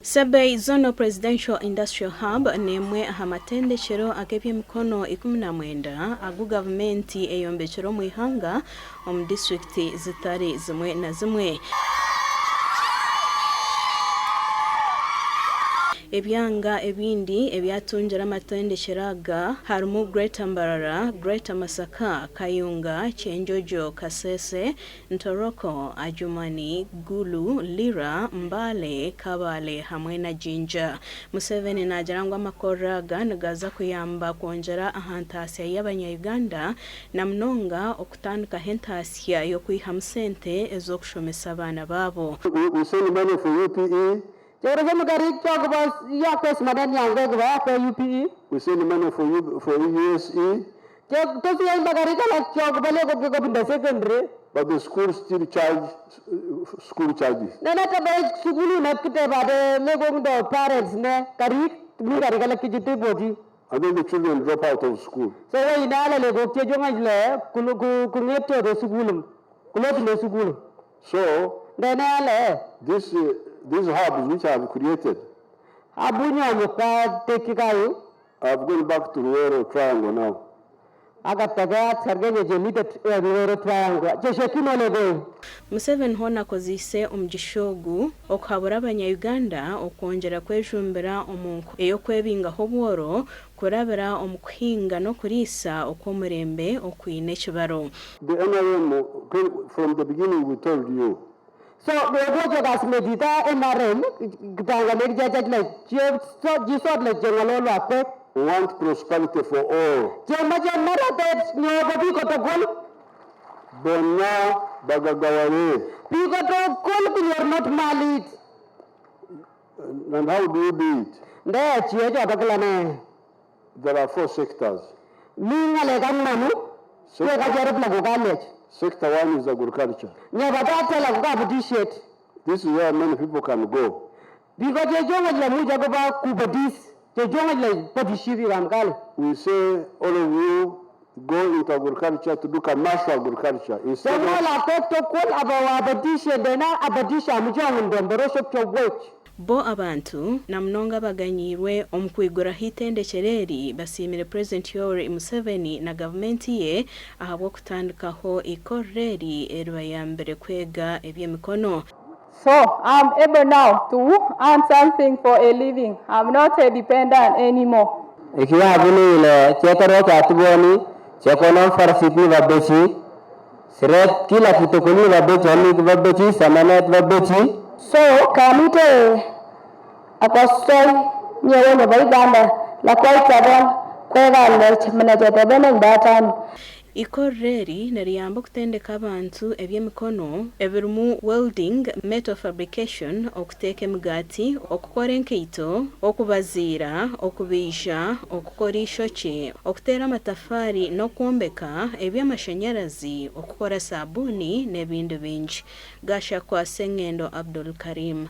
Sebei Zono Presidential Industrial Hub nemwe ahamatendekero ag'eby'emikono 19 agu gavumenti eyombekero mu ihanga omu districti zitari zimwe na zimwe. Ebyanga ebindi ebyatungira amatendekero aga harimu Greater Mbarara, Greater Masaka, Kayunga, Kyenjojo, Kasese, Ntoroko, Ajumani, Gulu, Lira, Mbale, Kabale hamwe na Jinja. Museveni najarangwa amakora aga nigaza kuyamba kwongera ahantasya y'Abanya-Uganda na mnonga okutandika hentasya y'okwihamu sente ez'okushomesa abaana babo. We send money for UPE. We send money for USE. But the school still charge school charges. And then the children drop out of school. So these hubs which I have created, I've gone back to Rural Triangle now. Museveni hona kozise omugishogu okuhabura Abanya-Uganda okwongera kwejumbira omunku eyokwebingaho bworo kurabira omukuhinga no kurisa okw'omurembe okwine ekibaro. The NRM, from the beginning we told you. So we go to das medita NRM we want prosperity for all. Bonna bagagawale. And how do you do it? There are 4 sectors. Sector 1 is agriculture. This is where many people can go. We say all of you go into agriculture to do commercial agriculture. Bo abantu na mnonga baganyirwe omukwigura hitendekereri basimire President Yoweri Museveni na gavumenti ye ahabwo kutandikaho eikorero erbayambere kwega eby'emikono. So I'm able now to earn something for a living. I'm not a dependent anymore. Ikiwa ile chekoro cha tugoni chekono farsiti babechi siret kila kitu kuni babechi samanet babechi. So kamite akosoi nyewe ba Uganda la kwaitaban kwega le manager bene ndatano. Eikorero neriyamba kutendeka abantu eby'emikono ebirumu welding, metal fabrication, okuteka emigati, okukora enkeito, okubazira, okubija, okukora ishoki, okutera amatafari n'okwombeka eby'amashanyarazi, okukora sabuni n'ebindi bingi. Gasha kwa Sengendo Abdul Karim.